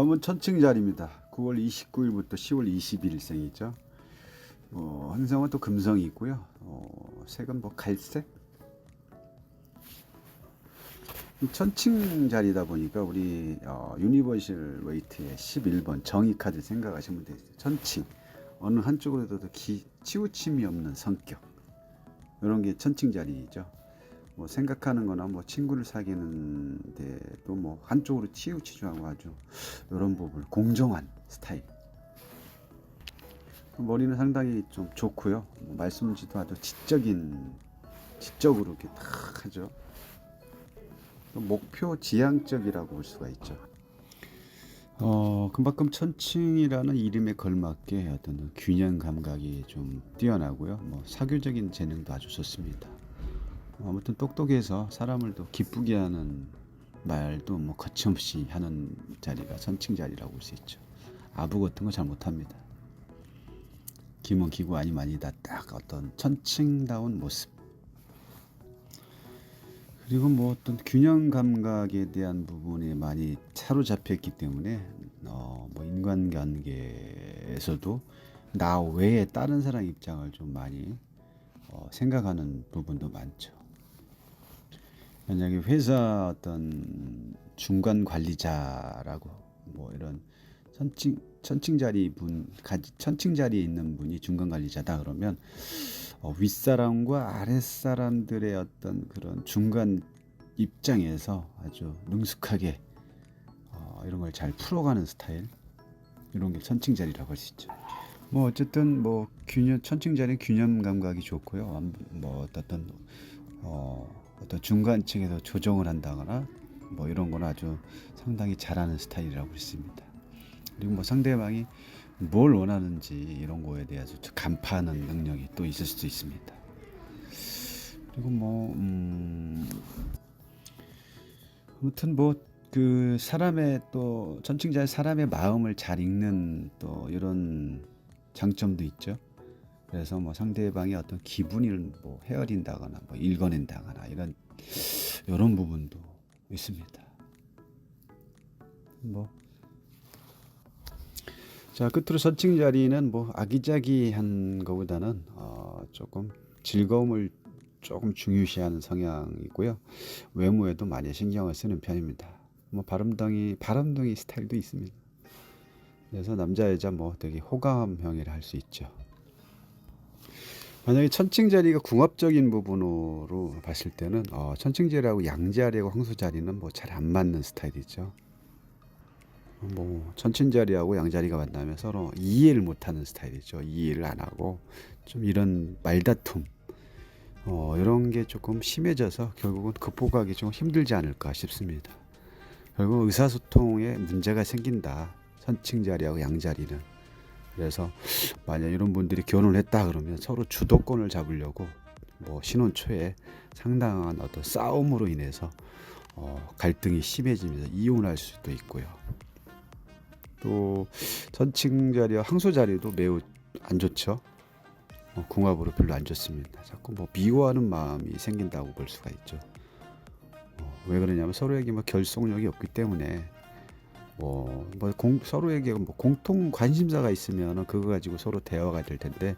다음은 천칭자리입니다. 9월 29일부터 10월 21일생이죠. 행성은 또 금성이 있고요. 색은 뭐 갈색. 천칭자리다 보니까 우리 유니버셜 웨이트의 11번 정의 카드 생각하시면 되죠. 천칭, 어느 한쪽으로도 치우침이 없는 성격, 이런 게 천칭자리죠. 뭐 생각하는 거나 뭐 친구를 사귀는데도 뭐 한쪽으로 치우치지 않고 아주 이런 부분 공정한 스타일. 머리는 상당히 좀 좋고요. 말씀지도 아주 지적으로 이렇게 탁 하죠. 목표 지향적이라고 볼 수가 있죠. 그만큼 천칭이라는 이름에 걸맞게 어떤 균형 감각이 좀 뛰어나고요. 사교적인 재능도 아주 좋습니다. 아무튼 똑똑해서 사람을 또 기쁘게 하는 말도 거침없이 하는 자리가 천칭 자리라고 볼 수 있죠. 아부 같은 거 잘 못합니다. 기면 기고 아니면 아니다. 딱 어떤 천칭다운 모습. 그리고 어떤 균형 감각에 대한 부분에 많이 사로잡혔기 때문에 인간관계에서도 나 외에 다른 사람 입장을 좀 많이 생각하는 부분도 많죠. 만약에 회사 어떤 중간 관리자라고 이런 천칭 자리에 있는 분이 중간 관리자다 그러면 윗사람과 아랫사람들의 어떤 그런 중간 입장에서 아주 능숙하게 이런 걸 잘 풀어가는 스타일, 이런 게 천칭 자리라고 할 수 있죠. 어쨌든 천칭 자리는 균형 감각이 좋고요. 어떤 중간층에서 조정을 한다거나 이런 건 아주 상당히 잘하는 스타일이라고 있습니다. 그리고 상대방이 뭘 원하는지 이런 거에 대해서 간파하는 능력이 또 있을 수도 있습니다. 그리고 아무튼 그 사람의 또 천칭자의 사람의 마음을 잘 읽는 또 이런 장점도 있죠. 그래서 상대방의 어떤 기분을 헤아린다거나 읽어낸다거나 이런 부분도 있습니다. 자, 끝으로 천칭 자리는 아기자기한 것보다는 조금 즐거움을 조금 중요시하는 성향이고요. 외모에도 많이 신경을 쓰는 편입니다. 바람둥이 스타일도 있습니다. 그래서 남자 여자 되게 호감형이라 할 수 있죠. 만약에 천칭 자리가 궁합적인 부분으로 봤을 때는 천칭 자리하고 양 자리하고 황소 자리는 잘 안 맞는 스타일이죠. 천칭 자리하고 양 자리가 만나면 서로 이해를 못하는 스타일이죠. 이해를 안 하고 좀 이런 말다툼 이런 게 조금 심해져서 결국은 극복하기 좀 힘들지 않을까 싶습니다. 결국 의사소통에 문제가 생긴다. 천칭 자리하고 양 자리는. 그래서 만약 이런 분들이 결혼을 했다 그러면 서로 주도권을 잡으려고 신혼 초에 상당한 어떤 싸움으로 인해서 갈등이 심해지면서 이혼할 수도 있고요. 또 천칭 자리와 황소 자리도 매우 안 좋죠. 궁합으로 별로 안 좋습니다. 자꾸 미워하는 마음이 생긴다고 볼 수가 있죠. 왜 그러냐면 서로에게 결속력이 없기 때문에 서로에게 공통 관심사가 있으면 그거 가지고 서로 대화가 될 텐데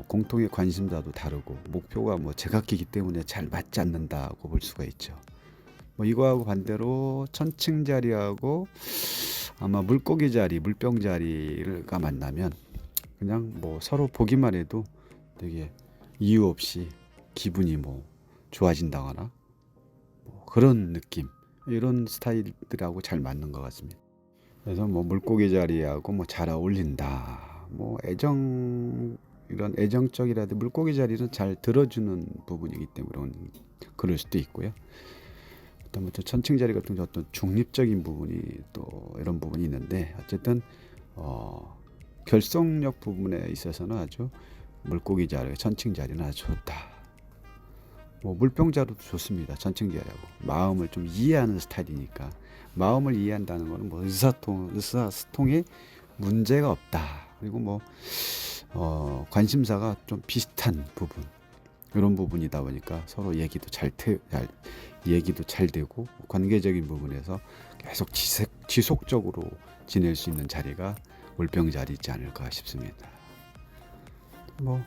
공통의 관심사도 다르고 목표가 제각기이기 때문에 잘 맞지 않는다고 볼 수가 있죠. 이거하고 반대로 천칭 자리하고 아마 물고기 자리, 물병 자리가 만나면 그냥 서로 보기만 해도 되게 이유 없이 기분이 좋아진다거나 그런 느낌, 이런 스타일들하고 잘 맞는 것 같습니다. 그래서 물고기 자리하고 잘 어울린다. 이런 애정적이라도 물고기 자리는 잘 들어주는 부분이기 때문에 그럴 수도 있고요. 또 천칭 자리 같은 어떤 중립적인 부분이 또 이런 부분이 있는데 어쨌든 결속력 부분에 있어서는 아주 물고기 자리, 천칭 자리는 아주 좋다. 물병 자리도 좋습니다. 천칭 자리하고 마음을 좀 이해하는 스타일이니까 마음을 이해한다는 것은 의사소통에 문제가 없다. 그리고 관심사가 좀 비슷한 부분, 이런 부분이다 보니까 서로 얘기도 잘 되고 관계적인 부분에서 계속 지속적으로 지낼 수 있는 자리가 월병 자리이지 않을까 싶습니다. 뭐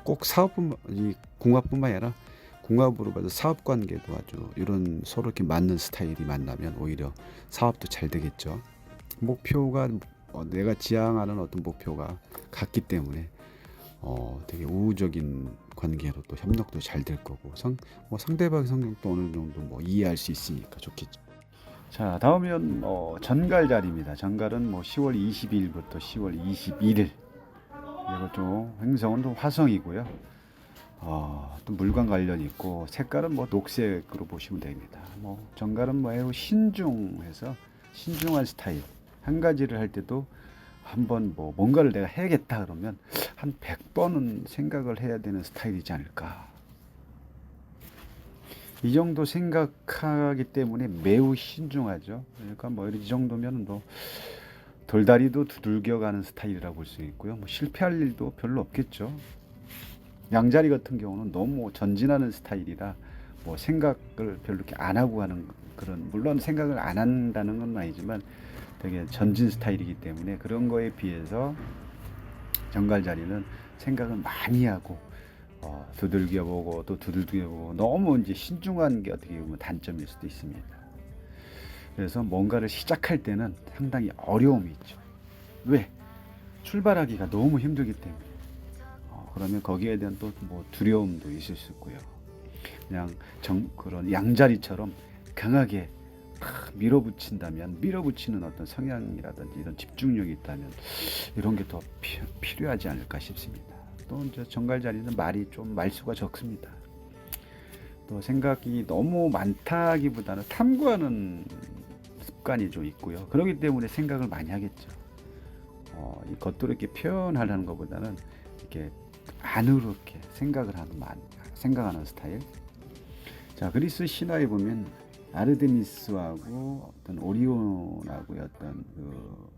꼭 이 궁합뿐만 아니라 궁합으로 봐서 사업 관계도 아주 이런 서로 이렇게 맞는 스타일이 만나면 오히려 사업도 잘 되겠죠. 목표가 내가 지향하는 어떤 목표가 같기 때문에 되게 우호적인 관계로 또 협력도 잘 될 거고 상대방의 성격도 어느 정도 이해할 수 있으니까 좋겠죠. 자, 다음은 전갈 자리입니다. 전갈은 10월 22일부터 10월 21일. 이것도 행성은 또 화성이고요. 또 물관 관련이 있고 색깔은 녹색으로 보시면 됩니다. 전갈은 매우 신중해서 신중한 스타일. 한 가지를 할 때도 한번 뭔가를 내가 해야겠다 그러면 한 100번은 생각을 해야 되는 스타일이지 않을까. 이 정도 생각하기 때문에 매우 신중하죠. 그러니까 이 정도면 돌다리도 두들겨가는 스타일이라고 볼 수 있고요. 실패할 일도 별로 없겠죠. 양자리 같은 경우는 너무 전진하는 스타일이라 생각을 별로 이렇게 안 하고 하는 그런, 물론 생각을 안 한다는 건 아니지만 되게 전진 스타일이기 때문에 그런 거에 비해서 정갈 자리는 생각을 많이 하고 두들겨보고 또 두들겨보고 너무 이제 신중한 게 어떻게 보면 단점일 수도 있습니다. 그래서 뭔가를 시작할 때는 상당히 어려움이 있죠. 왜? 출발하기가 너무 힘들기 때문에. 그러면 거기에 대한 또 두려움도 있을 수 있고요. 그냥 그런 양자리처럼 강하게 밀어붙이는 어떤 성향이라든지 이런 집중력이 있다면 이런 게 더 필요하지 않을까 싶습니다. 또 이제 정갈 자리는 말수가 적습니다. 또 생각이 너무 많다기보다는 탐구하는 습관이 좀 있고요. 그렇기 때문에 생각을 많이 하겠죠. 이 겉으로 이렇게 표현하려는 것보다는 이렇게 안으로 이렇게 생각하는 스타일. 자, 그리스 신화에 보면 아르데미스하고 어떤 오리온하고의 어떤 그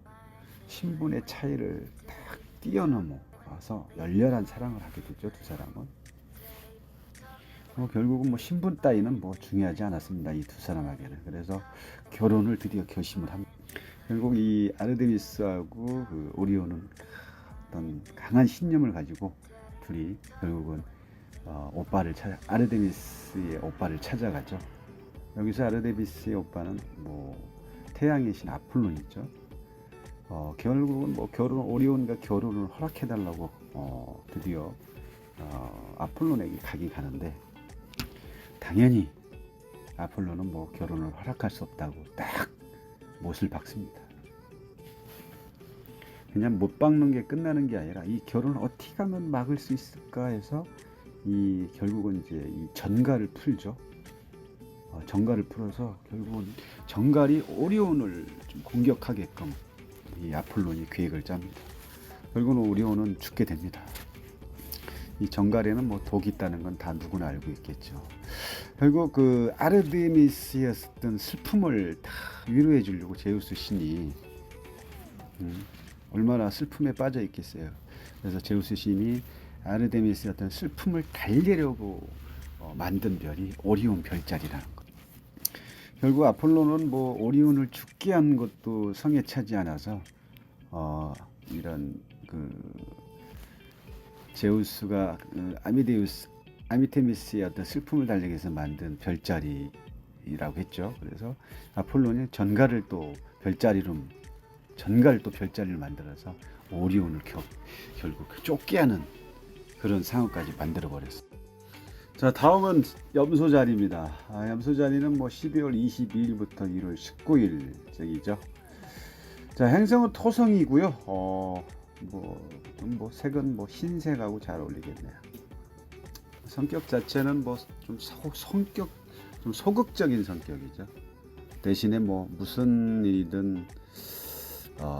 신분의 차이를 딱 뛰어넘어서 열렬한 사랑을 하게 되죠, 두 사람은. 결국은 신분 따위는 중요하지 않았습니다, 이 두 사람에게는. 그래서 결혼을 드디어 결심을 합니다. 결국 이 아르데미스하고 그 오리온은 어떤 강한 신념을 가지고 둘이 결국은 아르데미스의 오빠를 찾아가죠. 여기서 아르데미스의 오빠는 태양의 신 아폴론이죠. 결국은 오리온과 결혼을 허락해달라고 드디어 아폴론에게 가는데, 당연히 아폴론은 결혼을 허락할 수 없다고 딱 못을 박습니다. 그냥 못 박는 게 끝나는 게 아니라 이 결혼을 어떻게 하면 막을 수 있을까 해서 결국은 이제 이 전갈을 풀죠. 전갈을 풀어서 결국은 전갈이 오리온을 좀 공격하게끔 이 아폴론이 계획을 짭니다. 결국은 오리온은 죽게 됩니다. 이 전갈에는 독이 있다는 건 다 누구나 알고 있겠죠. 결국 그 아르데미스였던 슬픔을 다 위로해 주려고 제우스 신이 얼마나 슬픔에 빠져 있겠어요. 그래서 제우스 신이 아르데미스의 어떤 슬픔을 달래려고 만든 별이 오리온 별자리라는 것. 결국 아폴로는 오리온을 죽게 한 것도 성에 차지 않아서 이런 제우스가 아미테미스의 어떤 슬픔을 달래기 위해서 만든 별자리라고 했죠. 그래서 아폴론이 전갈을 또 별자리를 만들어서 오리온을 결국 쫓게 하는 그런 상황까지 만들어 버렸어요. 자, 다음은 염소 자리입니다. 염소 자리는 12월 22일부터 1월 19일째이죠. 자, 행성은 토성이고요. 색은 흰색하고 잘 어울리겠네요. 성격 자체는 좀 소극적인 성격이죠. 대신에 무슨 일이든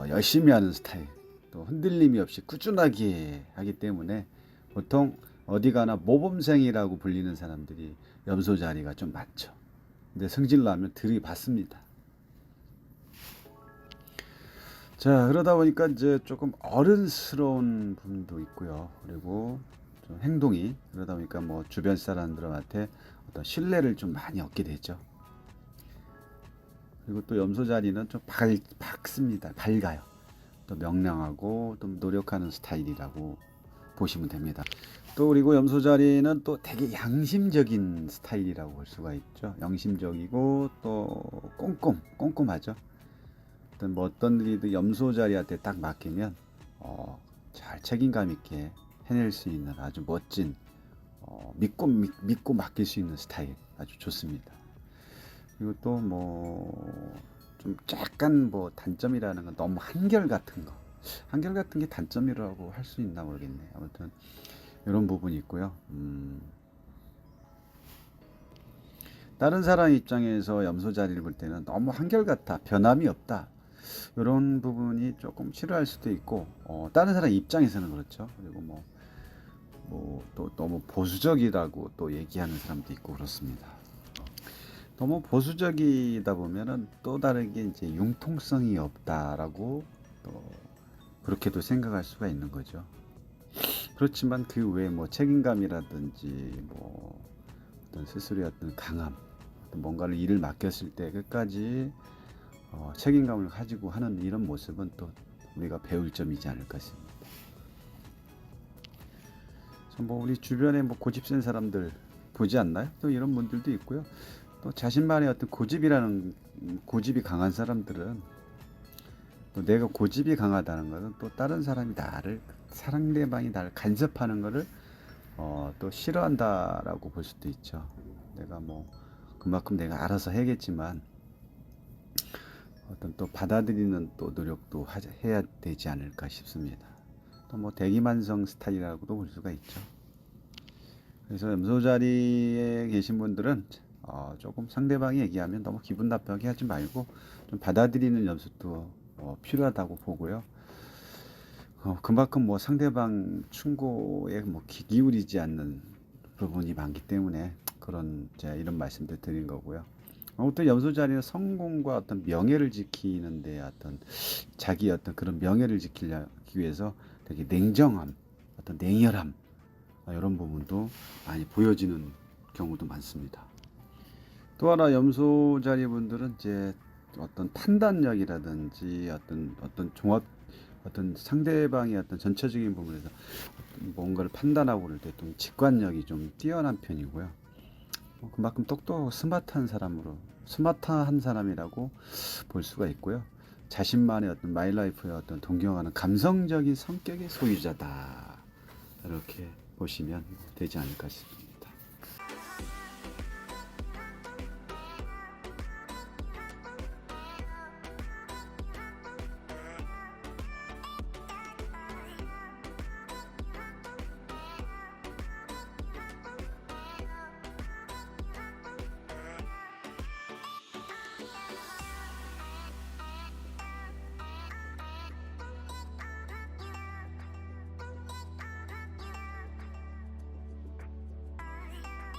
열심히 하는 스타일, 또 흔들림이 없이 꾸준하게 하기 때문에 보통 어디 가나 모범생이라고 불리는 사람들이 염소 자리가 좀 많죠. 근데 성질나면 들이받습니다. 자, 그러다 보니까 이제 조금 어른스러운 분도 있고요. 그리고 좀 행동이 그러다 보니까 뭐 주변 사람들한테 어떤 신뢰를 좀 많이 얻게 되죠. 그리고 또 염소 자리는 좀 밝습니다. 밝아요. 또 명랑하고 좀 노력하는 스타일이라고 보시면 됩니다. 또 그리고 염소 자리는 또 되게 양심적인 스타일이라고 볼 수가 있죠. 양심적이고 또 꼼꼼하죠. 어떤 일이든 염소 자리한테 딱 맡기면 잘 책임감 있게 해낼 수 있는 아주 멋진 믿고 맡길 수 있는 스타일 아주 좋습니다. 그리고 또 뭐 좀 약간 뭐 단점이라는 건 너무 한결같은 게 단점이라고 할 수 있나 모르겠네. 아무튼 이런 부분이 있고요. 다른 사람 입장에서 염소 자리를 볼 때는 너무 한결같아, 변함이 없다. 이런 부분이 조금 싫어할 수도 있고, 다른 사람 입장에서는 그렇죠. 그리고 또 너무 보수적이라고 또 얘기하는 사람도 있고 그렇습니다. 너무 보수적이다 보면은 또 다르게 이제 융통성이 없다라고 또 그렇게도 생각할 수가 있는 거죠. 그렇지만 그 외에 뭐 책임감이라든지 뭐 어떤 스스로의 어떤 강함, 어떤 뭔가를 일을 맡겼을 때 끝까지 책임감을 가지고 하는 이런 모습은 또 우리가 배울 점이지 않을까 싶습니다. 뭐 우리 주변에 뭐 고집센 사람들 보지 않나요? 또 이런 분들도 있고요. 또 자신만의 어떤 고집이 강한 사람들은 또 내가 고집이 강하다는 것은 또 다른 사람이 상대방이 나를 간섭하는 것을 또 싫어한다라고 볼 수도 있죠. 내가 뭐 그만큼 내가 알아서 해야겠지만 어떤 또 받아들이는 또 노력도 해야 되지 않을까 싶습니다. 또 뭐 대기만성 스타일이라고도 볼 수가 있죠. 그래서 염소 자리에 계신 분들은 조금 상대방이 얘기하면 너무 기분 나쁘게 하지 말고 좀 받아들이는 연습도 필요하다고 보고요. 그만큼 뭐 상대방 충고에 뭐 귀 기울이지 않는 부분이 많기 때문에 제가 이런 말씀들 드린 거고요. 아무튼 염소 자리는 성공과 어떤 명예를 지키는데 자기 어떤 그런 명예를 지키기 위해서 되게 냉정함, 어떤 냉혈함 이런 부분도 많이 보여지는 경우도 많습니다. 또 하나 염소 자리 분들은 이제 어떤 판단력이라든지 어떤 상대방의 어떤 전체적인 부분에서 뭔가를 판단하고 그럴 때 좀 직관력이 좀 뛰어난 편이고요. 그만큼 스마트한 사람이라고 볼 수가 있고요. 자신만의 어떤 마이라이프의 어떤 동경하는 감성적인 성격의 소유자다. 이렇게 보시면 되지 않을까 싶습니다.